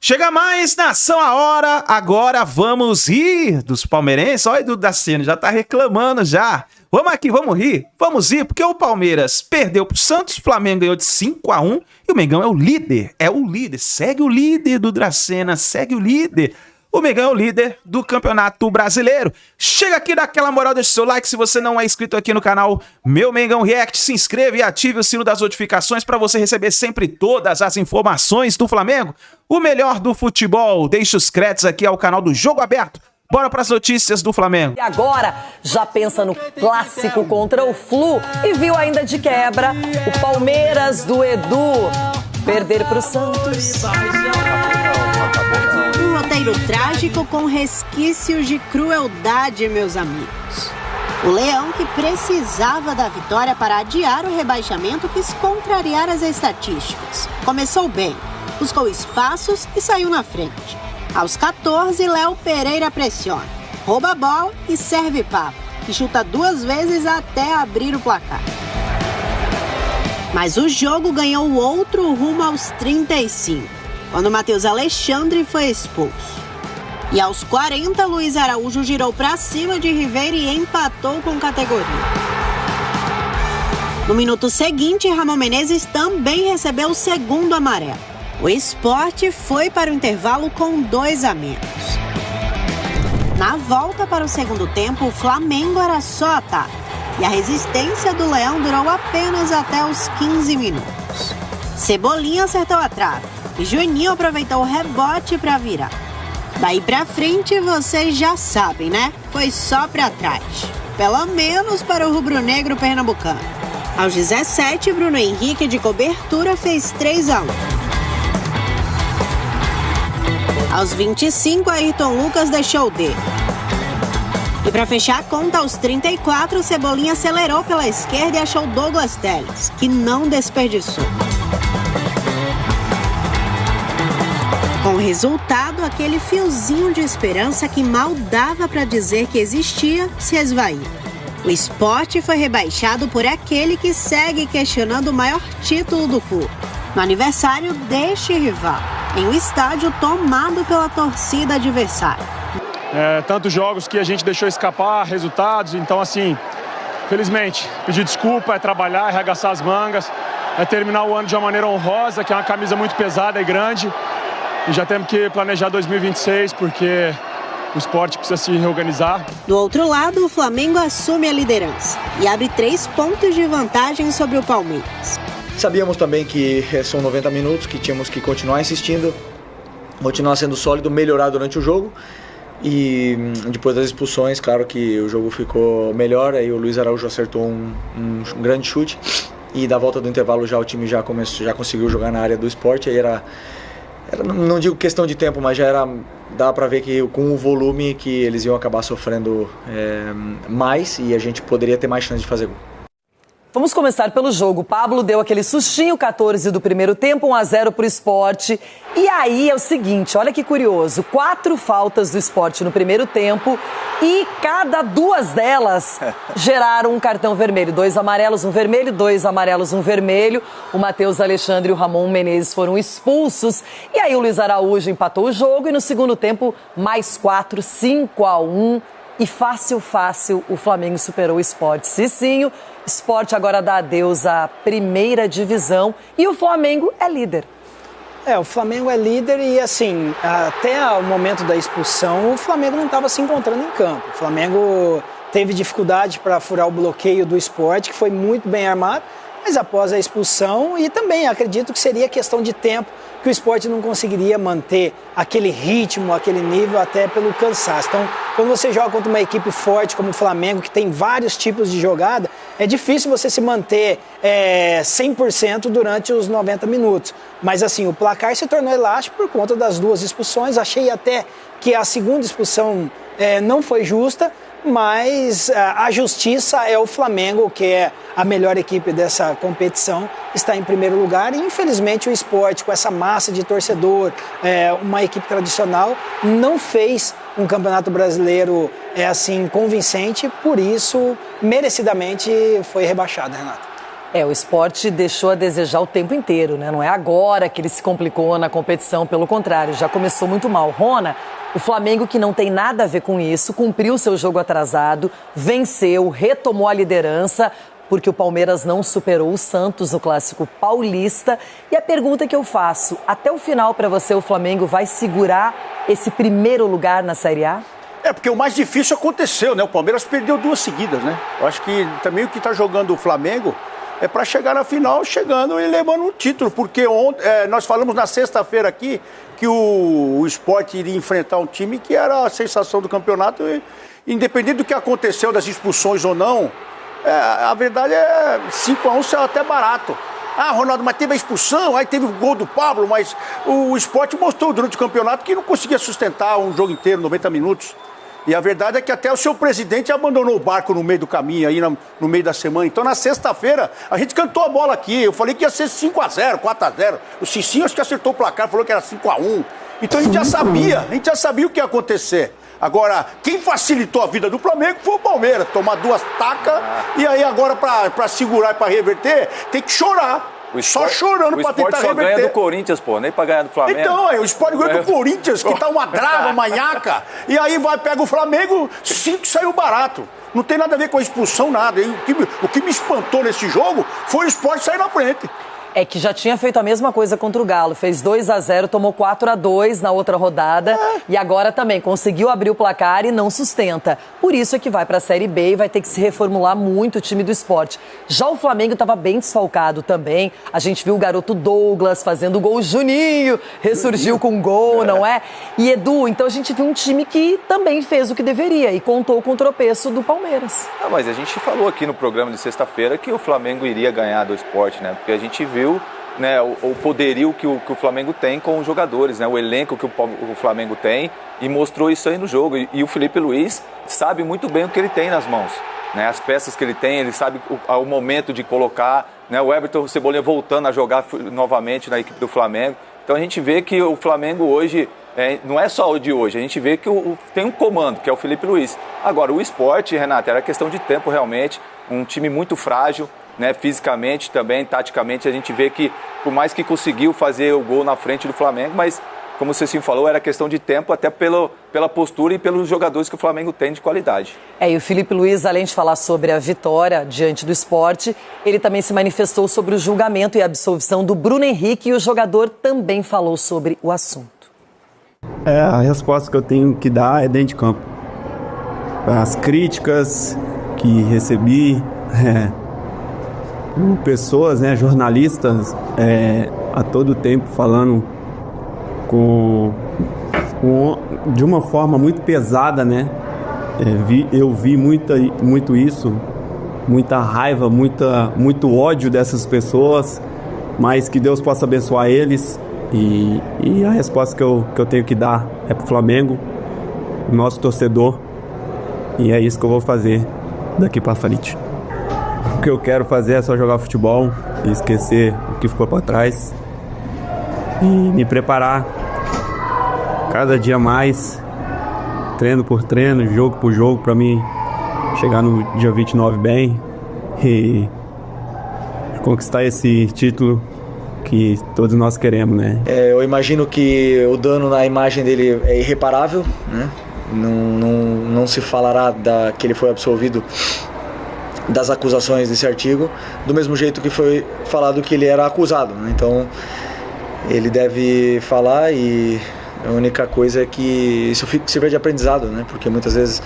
Chega mais, nação, a hora, agora vamos rir dos palmeirenses. Olha o Edu Daciano, já tá reclamando já. Vamos aqui, vamos rir? Vamos rir, porque o Palmeiras perdeu pro Santos, o Flamengo ganhou de 5-1 e o Mengão é o líder, segue o líder do Dracena, segue o líder. O Mengão é o líder do Campeonato Brasileiro. Chega aqui, dá aquela moral, deixa o seu like. Se você não é inscrito aqui no canal Meu Mengão React, se inscreva e ative o sino das notificações para você receber sempre todas as informações do Flamengo. O melhor do futebol. Deixa os créditos aqui ao canal do Jogo Aberto. Bora para as notícias do Flamengo. E agora já pensa no clássico contra o Flu e viu ainda de quebra o Palmeiras do Edu perder para o Santos. Um roteiro trágico com resquícios de crueldade, meus amigos. O Leão, que precisava da vitória para adiar o rebaixamento, quis contrariar as estatísticas. Começou bem, buscou espaços e saiu na frente. Aos 14, Léo Pereira pressiona, rouba a bola e serve papo, e chuta 2 vezes até abrir o placar. Mas o jogo ganhou outro rumo aos 35, quando Matheus Alexandre foi expulso. E aos 40, Luiz Araújo girou para cima de Ribeiro e empatou com categoria. No minuto seguinte, Ramon Menezes também recebeu o segundo amarelo. O Sport foi para o intervalo com 2 a menos. Na volta para o segundo tempo, o Flamengo era só ataque. E a resistência do Leão durou apenas até os 15 minutos. Cebolinha acertou a trave e Juninho aproveitou o rebote para virar. Daí pra frente, vocês já sabem, né? Foi só pra trás. Pelo menos para o rubro-negro pernambucano. Aos 17, Bruno Henrique de cobertura fez 3-1. Aos 25, Ayrton Lucas deixou o dedo. E para fechar a conta, aos 34, Cebolinha acelerou pela esquerda e achou Douglas Telles, que não desperdiçou. Com o resultado, aquele fiozinho de esperança que mal dava para dizer que existia se esvaiu. O Sport foi rebaixado por aquele que segue questionando o maior título do clube, no aniversário deste rival, em um estádio tomado pela torcida adversária. Tantos jogos que a gente deixou escapar, resultados, então assim, felizmente, pedir desculpa, é trabalhar, é arregaçar as mangas, é terminar o ano de uma maneira honrosa, que é uma camisa muito pesada e grande, e já temos que planejar 2026, porque o esporte precisa se reorganizar. Do outro lado, o Flamengo assume a liderança e abre 3 pontos de vantagem sobre o Palmeiras. Sabíamos também que são 90 minutos, que tínhamos que continuar insistindo, continuar sendo sólido, melhorar durante o jogo. E depois das expulsões, claro que o jogo ficou melhor, aí o Luiz Araújo acertou um grande chute. E da volta do intervalo já o time já conseguiu jogar na área do Sport, aí era não digo questão de tempo, mas dá para ver que com o volume que eles iam acabar sofrendo mais e a gente poderia ter mais chance de fazer gol. Vamos começar pelo jogo. O Pablo deu aquele sustinho, 14 do primeiro tempo, 1-0 pro Sport. E aí é o seguinte, olha que curioso, 4 faltas do Sport no primeiro tempo e cada 2 delas geraram um cartão vermelho. 2 amarelos, 1 vermelho, 2 amarelos, 1 vermelho. O Matheus Alexandre e o Ramon Menezes foram expulsos. E aí o Luiz Araújo empatou o jogo e no segundo tempo mais 4, 5-1. E fácil, o Flamengo superou o Sport. Cicinho, Sport agora dá adeus à primeira divisão e o Flamengo é líder. O Flamengo é líder e, assim, até o momento da expulsão, o Flamengo não estava se encontrando em campo. O Flamengo teve dificuldade para furar o bloqueio do Sport, que foi muito bem armado, mas após a expulsão, e também acredito que seria questão de tempo, que o Sport não conseguiria manter aquele ritmo, aquele nível, até pelo cansaço. Então, quando você joga contra uma equipe forte como o Flamengo, que tem vários tipos de jogada, é difícil você se manter 100% durante os 90 minutos. Mas assim, o placar se tornou elástico por conta das 2 expulsões. Achei até que a segunda expulsão não foi justa, mas a justiça é o Flamengo, que é a melhor equipe dessa competição, está em primeiro lugar e infelizmente o Sport, com essa massa de torcedor, uma equipe tradicional, não fez um campeonato brasileiro assim convincente, por isso merecidamente foi rebaixado, Renato. O Sport deixou a desejar o tempo inteiro, né? Não é agora que ele se complicou na competição, pelo contrário, já começou muito mal. Rona, o Flamengo, que não tem nada a ver com isso, cumpriu seu jogo atrasado, venceu, retomou a liderança, porque o Palmeiras não superou o Santos no Clássico Paulista. E a pergunta que eu faço, até o final para você, o Flamengo vai segurar esse primeiro lugar na Série A? Porque o mais difícil aconteceu, né? O Palmeiras perdeu 2 seguidas, né? Eu acho que também o que está jogando o Flamengo é para chegar na final, chegando e levando um título. Porque nós falamos na sexta-feira aqui que o Sport iria enfrentar um time que era a sensação do campeonato. E, independente do que aconteceu, das expulsões ou não, a verdade é 5-1 saiu até barato. Ah, Ronaldo, mas teve a expulsão, aí teve o gol do Pablo, mas o Sport mostrou durante o campeonato que não conseguia sustentar um jogo inteiro, 90 minutos. E a verdade é que até o seu presidente abandonou o barco no meio do caminho, aí no meio da semana. Então, na sexta-feira, a gente cantou a bola aqui. Eu falei que ia ser 5-0, 4-0. O Cicinho acho que acertou o placar, falou que era 5-1. Então, a gente já sabia o que ia acontecer. Agora, quem facilitou a vida do Flamengo foi o Palmeiras. Tomar 2 tacas e aí agora, para segurar e para reverter, tem que chorar. Só chorando pra tentar reverter. O Sport só ganha do Corinthians, pô, nem pra ganhar do Flamengo. Então, o Sport ganha do Corinthians, que tá uma drava, manhaca. E aí pega o Flamengo, 5 saiu barato. Não tem nada a ver com a expulsão, nada. E o que me espantou nesse jogo foi o Sport sair na frente. É que já tinha feito a mesma coisa contra o Galo. Fez 2-0, tomou 4-2 na outra rodada. E agora também conseguiu abrir o placar e não sustenta. Por isso é que vai para a Série B e vai ter que se reformular muito o time do Sport. Já o Flamengo estava bem desfalcado também. A gente viu o garoto Douglas fazendo gol, Juninho ressurgiu com gol, não é? E Edu, então a gente viu um time que também fez o que deveria e contou com o tropeço do Palmeiras. Mas a gente falou aqui no programa de sexta-feira que o Flamengo iria ganhar do Sport, né? Porque a gente viu, né, o poderio que o Flamengo tem com os jogadores, né, o elenco que o Flamengo tem, e mostrou isso aí no jogo. E o Felipe Luiz sabe muito bem o que ele tem nas mãos, né, as peças que ele tem, ele sabe o momento de colocar, né, o Everton Cebolinha voltando a jogar novamente na equipe do Flamengo. Então a gente vê que o Flamengo hoje, não é só o de hoje, a gente vê que tem um comando, que é o Felipe Luiz. Agora, o Sport, Renato, era questão de tempo realmente, um time muito frágil, né, fisicamente também, taticamente, a gente vê que, por mais que conseguiu fazer o gol na frente do Flamengo, mas, como você sim falou, era questão de tempo, até pela postura e pelos jogadores que o Flamengo tem de qualidade. E o Felipe Luiz, além de falar sobre a vitória diante do Sport, ele também se manifestou sobre o julgamento e a absolvição do Bruno Henrique, e o jogador também falou sobre o assunto. A resposta que eu tenho que dar é dentro de campo. As críticas que recebi, pessoas, né, jornalistas, a todo tempo falando de uma forma muito pesada, né? Eu vi muito isso, muita raiva, muito ódio dessas pessoas, mas que Deus possa abençoar eles. E a resposta que eu tenho que dar é pro Flamengo, o nosso torcedor, e é isso que eu vou fazer daqui para frente. O que eu quero fazer é só jogar futebol e esquecer o que ficou para trás e me preparar cada dia mais, treino por treino, jogo por jogo, para mim chegar no dia 29 bem e conquistar esse título que todos nós queremos, né? Eu imagino que o dano na imagem dele é irreparável, né? Não se falará que ele foi absolvido das acusações desse artigo, do mesmo jeito que foi falado que ele era acusado, né? Então ele deve falar, e a única coisa é que isso sirva de aprendizado, né? Porque muitas vezes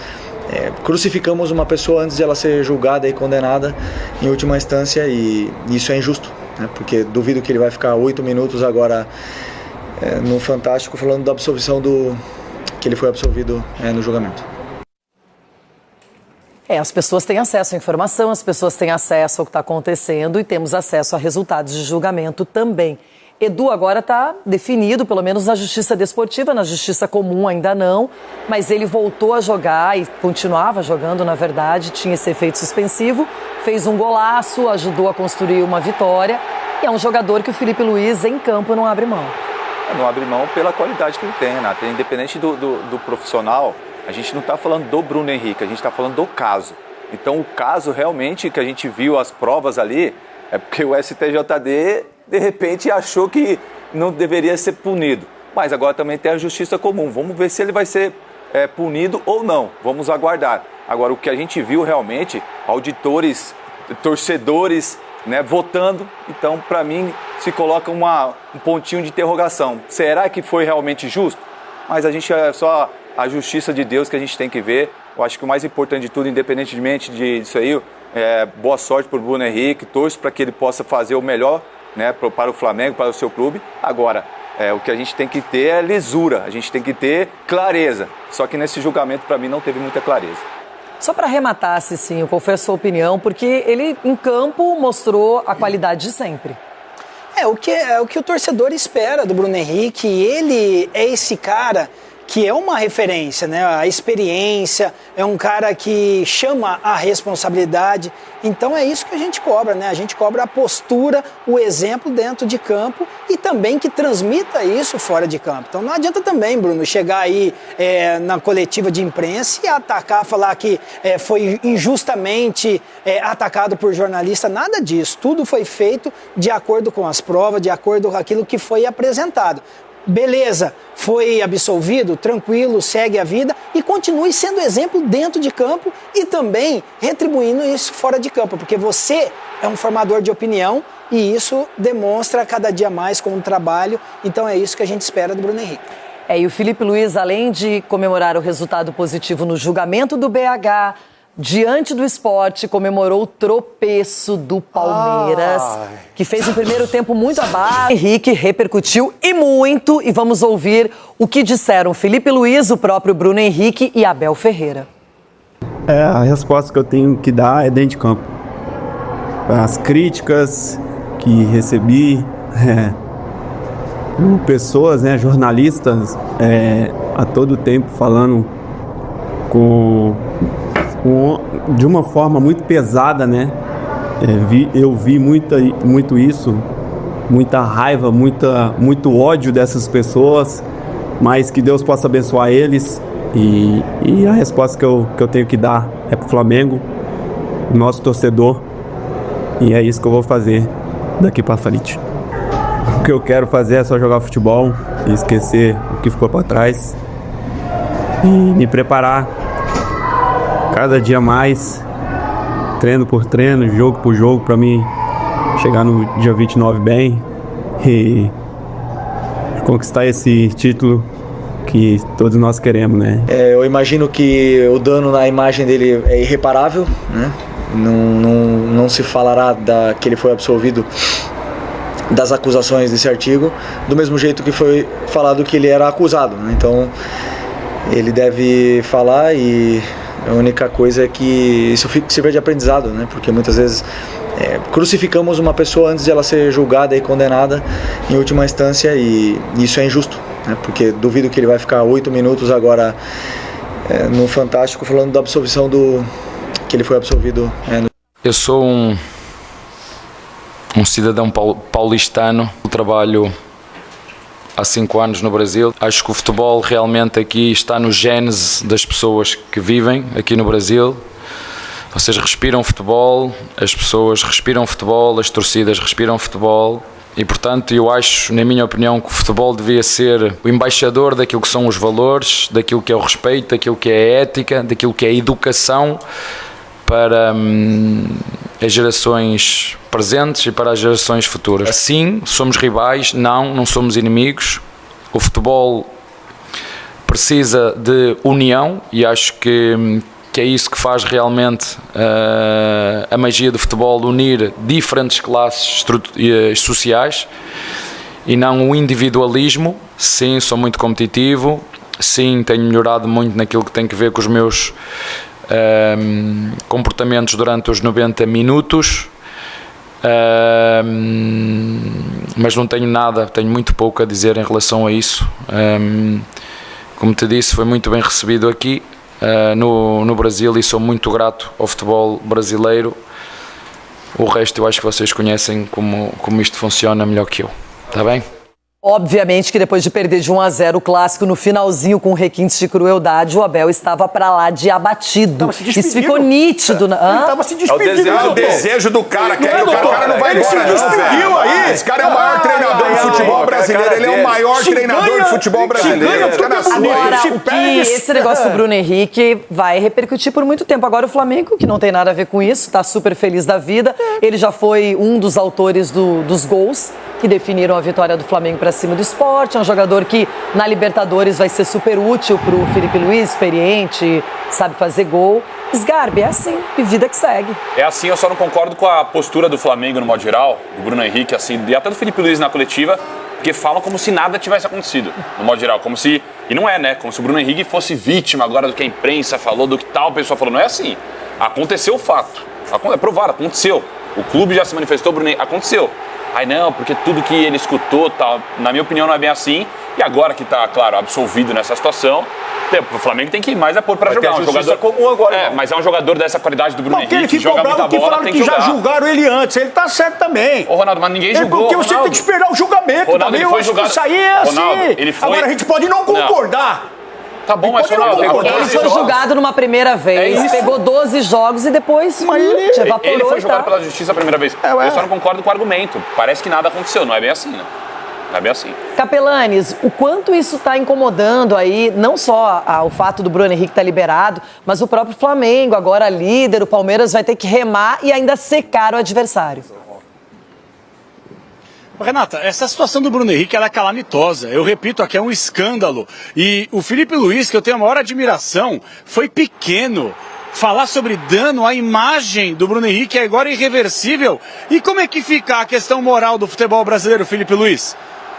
crucificamos uma pessoa antes de ela ser julgada e condenada em última instância, e isso é injusto, né? Porque duvido que ele vai ficar 8 minutos agora no Fantástico falando da absolvição que ele foi absolvido no julgamento. As pessoas têm acesso à informação, as pessoas têm acesso ao que está acontecendo e temos acesso a resultados de julgamento também. Edu, agora está definido, pelo menos na justiça desportiva, na justiça comum ainda não, mas ele voltou a jogar e continuava jogando, na verdade, tinha esse efeito suspensivo, fez um golaço, ajudou a construir uma vitória, e é um jogador que o Felipe Luiz, em campo, não abre mão. Não abre mão pela qualidade que ele tem, Renato. Independente do profissional, a gente não está falando do Bruno Henrique, a gente está falando do caso. Então, o caso realmente que a gente viu, as provas ali, É porque o STJD, de repente, achou que não deveria ser punido. Mas agora também tem a justiça comum. Vamos ver se ele vai ser punido ou não. Vamos aguardar. Agora, o que a gente viu realmente, auditores, torcedores, né, votando. Então, para mim, se coloca um pontinho de interrogação. Será que foi realmente justo? Mas a gente é só a justiça de Deus que a gente tem que ver. Eu acho que o mais importante de tudo, independentemente disso aí, boa sorte para o Bruno Henrique. Torço para que ele possa fazer o melhor, né, para o Flamengo, para o seu clube. Agora, o que a gente tem que ter é lisura, a gente tem que ter clareza. Só que nesse julgamento, para mim, não teve muita clareza. Só para arrematar, Cicinho, qual foi a sua opinião? Porque ele, em campo, mostrou a qualidade de sempre. É o que o torcedor espera do Bruno Henrique. Ele é esse cara que é uma referência, né? A experiência, é um cara que chama a responsabilidade. Então é isso que a gente cobra, né? A gente cobra a postura, o exemplo dentro de campo e também que transmita isso fora de campo. Então não adianta também, Bruno, chegar aí na coletiva de imprensa e atacar, falar que foi injustamente atacado por jornalista. Nada disso. Tudo foi feito de acordo com as provas, de acordo com aquilo que foi apresentado. Beleza, foi absolvido, tranquilo, segue a vida e continue sendo exemplo dentro de campo e também retribuindo isso fora de campo, porque você é um formador de opinião e isso demonstra cada dia mais com o trabalho, então é isso que a gente espera do Bruno Henrique. E o Filipe Luiz, além de comemorar o resultado positivo no julgamento do BH, diante do Sport, comemorou o tropeço do Palmeiras, que fez um primeiro tempo muito abaixo. Henrique repercutiu e muito, e vamos ouvir o que disseram Filipe Luiz, o próprio Bruno Henrique e Abel Ferreira. A resposta que eu tenho que dar é dentro de campo. As críticas que recebi, pessoas, né, jornalistas, a todo tempo falando de uma forma muito pesada, né? Eu vi muito isso, muita raiva, muito ódio dessas pessoas, mas que Deus possa abençoar eles. E a resposta que eu tenho que dar é pro Flamengo, nosso torcedor, e é isso que eu vou fazer daqui para frente. O que eu quero fazer é só jogar futebol e esquecer o que ficou para trás e me preparar cada dia mais, treino por treino, jogo por jogo, para mim chegar no dia 29 bem e conquistar esse título que todos nós queremos, né? Eu imagino que o dano na imagem dele é irreparável, né? Não se falará que ele foi absolvido das acusações desse artigo, do mesmo jeito que foi falado que ele era acusado, né? Então ele deve falar e a única coisa é que isso sirva de aprendizado, né? Porque muitas vezes crucificamos uma pessoa antes de ela ser julgada e condenada em última instância e isso é injusto, né? Porque duvido que ele vai ficar 8 minutos agora no Fantástico falando da absolvição que ele foi absolvido. Eu sou um cidadão paulistano, trabalho há 5 anos no Brasil. Acho que o futebol realmente aqui está no gênese das pessoas que vivem aqui no Brasil. Vocês respiram futebol, as pessoas respiram futebol, as torcidas respiram futebol e, portanto, eu acho, na minha opinião, que o futebol devia ser o embaixador daquilo que são os valores, daquilo que é o respeito, daquilo que é a ética, daquilo que é a educação para as gerações presentes e para as gerações futuras. Sim, somos rivais, não somos inimigos. O futebol precisa de união e acho que é isso que faz realmente a magia do futebol, unir diferentes classes sociais e não o individualismo. Sim, sou muito competitivo, sim, tenho melhorado muito naquilo que tem que ver com os meus comportamentos durante os 90 minutos, mas não tenho muito pouco a dizer em relação a isso. Como te disse, foi muito bem recebido aqui no Brasil e sou muito grato ao futebol brasileiro. O resto eu acho que vocês conhecem como isto funciona melhor que eu. Está bem? Obviamente que depois de perder de 1-0 o clássico no finalzinho com requintes de crueldade, o Abel estava pra lá de abatido. Isso ficou nítido. Ele tava se despedindo. É o desejo do cara. O cara não vai ele se despediu aí. Esse cara é o maior treinador de futebol brasileiro. Ele é o maior treinador de futebol brasileiro. Agora, esse negócio do Bruno Henrique vai repercutir por muito tempo. Agora o Flamengo, que não tem nada a ver com isso, tá super feliz da vida. Ele já foi um dos autores dos gols que definiram a vitória do Flamengo para cima do Sport. É um jogador que na Libertadores vai ser super útil pro Felipe Luiz, experiente, sabe fazer gol. Sgarbi, é assim, e vida que segue. É assim, eu só não concordo com a postura do Flamengo no modo geral, do Bruno Henrique, assim, e até do Felipe Luiz na coletiva, porque falam como se nada tivesse acontecido, no modo geral, como se, e não é, né, como se o Bruno Henrique fosse vítima agora do que a imprensa falou, do que tal pessoa falou. Não é assim, aconteceu o fato, é provado, aconteceu. O clube já se manifestou, Bruno Henrique, aconteceu. Aí não, porque tudo que ele escutou, tal, na minha opinião, não é bem assim. E agora que tá, claro, absolvido nessa situação, o Flamengo tem que ir mais apoio pra jogar. Um jogador comum agora. Mas é um jogador dessa qualidade do Bruno Henrique, ele ficou joga bravo muita bola, falaram tem que que já jogar. julgaram ele antes. Ele tá certo também. Ô, Ronaldo, mas ninguém julgou. Porque você tem que esperar o julgamento. Ronaldo, também. ele foi julgado. Isso aí é assim. Ronaldo, ele foi... Agora a gente pode não concordar. Tá bom, mas Ronaldo, ele foi julgado numa primeira vez, pegou 12 jogos e depois evaporou. Ele foi julgado pela justiça a primeira vez. Eu só não concordo com o argumento. Parece que nada aconteceu, não é bem assim, né? Não é bem assim. Capelanes, o quanto isso está incomodando aí, não só o fato do Bruno Henrique estar liberado, mas o próprio Flamengo, agora líder, o Palmeiras vai ter que remar e ainda secar o adversário. Renata, essa situação do Bruno Henrique ela é calamitosa. Eu repito, aqui é um escândalo. E o Felipe Luiz, que eu tenho a maior admiração, foi pequeno. Falar sobre dano à imagem do Bruno Henrique é agora irreversível. E como é que fica a questão moral do futebol brasileiro, Felipe Luiz?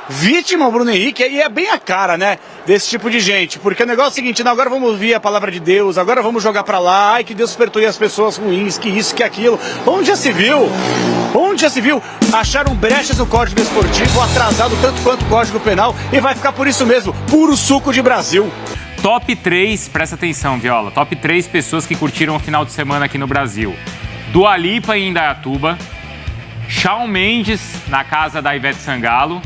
Vítima o Bruno Henrique, e é bem a cara, né, desse tipo de gente, porque o negócio é o seguinte, não, agora vamos ouvir a palavra de Deus, agora vamos jogar pra lá, ai que Deus perdoe as pessoas ruins, que isso, que aquilo. Onde já se viu? Acharam brechas no Código Desportivo, atrasado tanto quanto o Código Penal, e vai ficar por isso mesmo, puro suco de Brasil. Top 3, presta atenção, Viola, top 3 pessoas que curtiram o final de semana aqui no Brasil. Dua Lipa em Indaiatuba, Shawn Mendes na casa da Ivete Sangalo,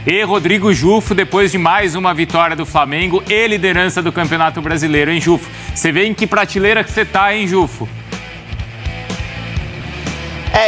e Rodrigo Jufo, depois de mais uma vitória do Flamengo e liderança do Campeonato Brasileiro, hein, Jufo? Você vê em que prateleira que você tá, hein, Jufo?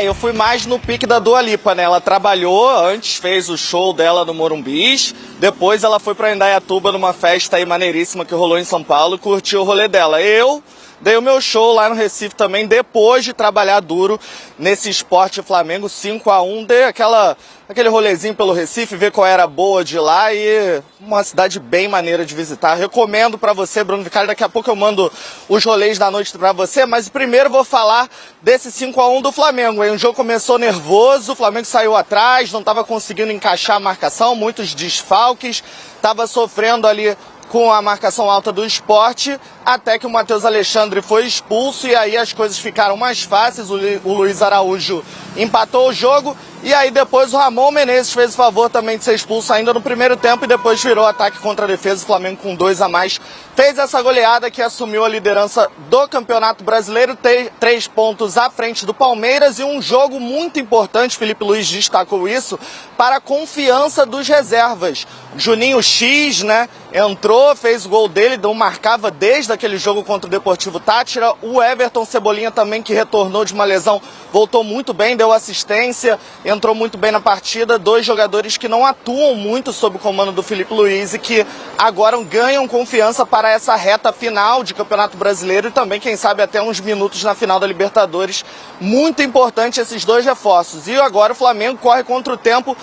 Eu fui mais no pique da Dua Lipa, né? Ela trabalhou antes, fez o show dela no Morumbis, depois ela foi pra Indaiatuba numa festa aí maneiríssima que rolou em São Paulo e curtiu o rolê dela. Eu dei o meu show lá no Recife também, depois de trabalhar duro nesse Sport Flamengo 5-1, dei aquele rolezinho pelo Recife, ver qual era boa de lá e uma cidade bem maneira de visitar. Recomendo pra você, Bruno Vicari, daqui a pouco eu mando os rolês da noite pra você, mas primeiro vou falar desse 5-1 do Flamengo. O jogo começou nervoso, o Flamengo saiu atrás, não estava conseguindo encaixar a marcação, muitos desfalques, estava sofrendo ali com a marcação alta do Sport, até que o Matheus Alexandre foi expulso e aí as coisas ficaram mais fáceis, o Luiz Araújo empatou o jogo e aí depois o Ramon Menezes fez o favor também de ser expulso ainda no primeiro tempo e depois virou ataque contra a defesa, o Flamengo com 2 a mais fez essa goleada que assumiu a liderança do Campeonato Brasileiro, 3 pontos à frente do Palmeiras e um jogo muito importante, Felipe Luiz destacou isso, para a confiança dos reservas. Juninho X, né, entrou, fez o gol dele, não marcava desde aquele jogo contra o Deportivo Táchira. O Everton Cebolinha também, que retornou de uma lesão, voltou muito bem, deu assistência, entrou muito bem na partida. 2 jogadores que não atuam muito sob o comando do Felipe Luiz e que agora ganham confiança para essa reta final de Campeonato Brasileiro e também, quem sabe, até uns minutos na final da Libertadores. Muito importante esses 2 reforços. E agora o Flamengo corre contra o tempo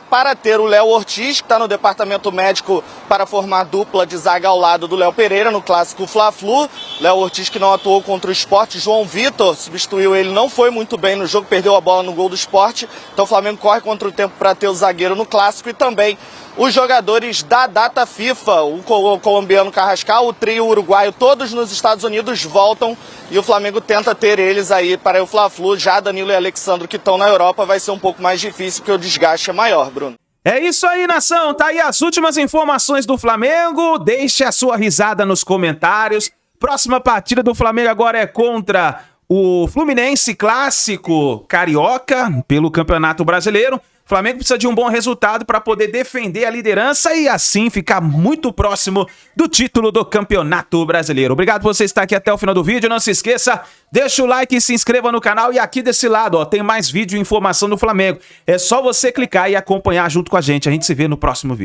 para ter o Léo Ortiz, que está no departamento médico para formar dupla de zaga ao lado do Léo Pereira no clássico Fla-Flu. Léo Ortiz, que não atuou contra o Sport. João Vitor substituiu ele, não foi muito bem no jogo, perdeu a bola no gol do Sport. Então o Flamengo corre contra o tempo para ter o zagueiro no clássico e também os jogadores da data FIFA, o colombiano Carrascal, o trio uruguaio, todos nos Estados Unidos voltam e o Flamengo tenta ter eles aí para o Fla-Flu. Já Danilo e Alexandro, que estão na Europa, vai ser um pouco mais difícil porque o desgaste é maior, Bruno. É isso aí, nação. Tá aí as últimas informações do Flamengo. Deixe a sua risada nos comentários. Próxima partida do Flamengo agora é contra o Fluminense, clássico carioca pelo Campeonato Brasileiro. O Flamengo precisa de um bom resultado para poder defender a liderança e assim ficar muito próximo do título do Campeonato Brasileiro. Obrigado por você estar aqui até o final do vídeo. Não se esqueça, deixa o like e se inscreva no canal. E aqui desse lado, ó, tem mais vídeo e informação do Flamengo. É só você clicar e acompanhar junto com a gente. A gente se vê no próximo vídeo.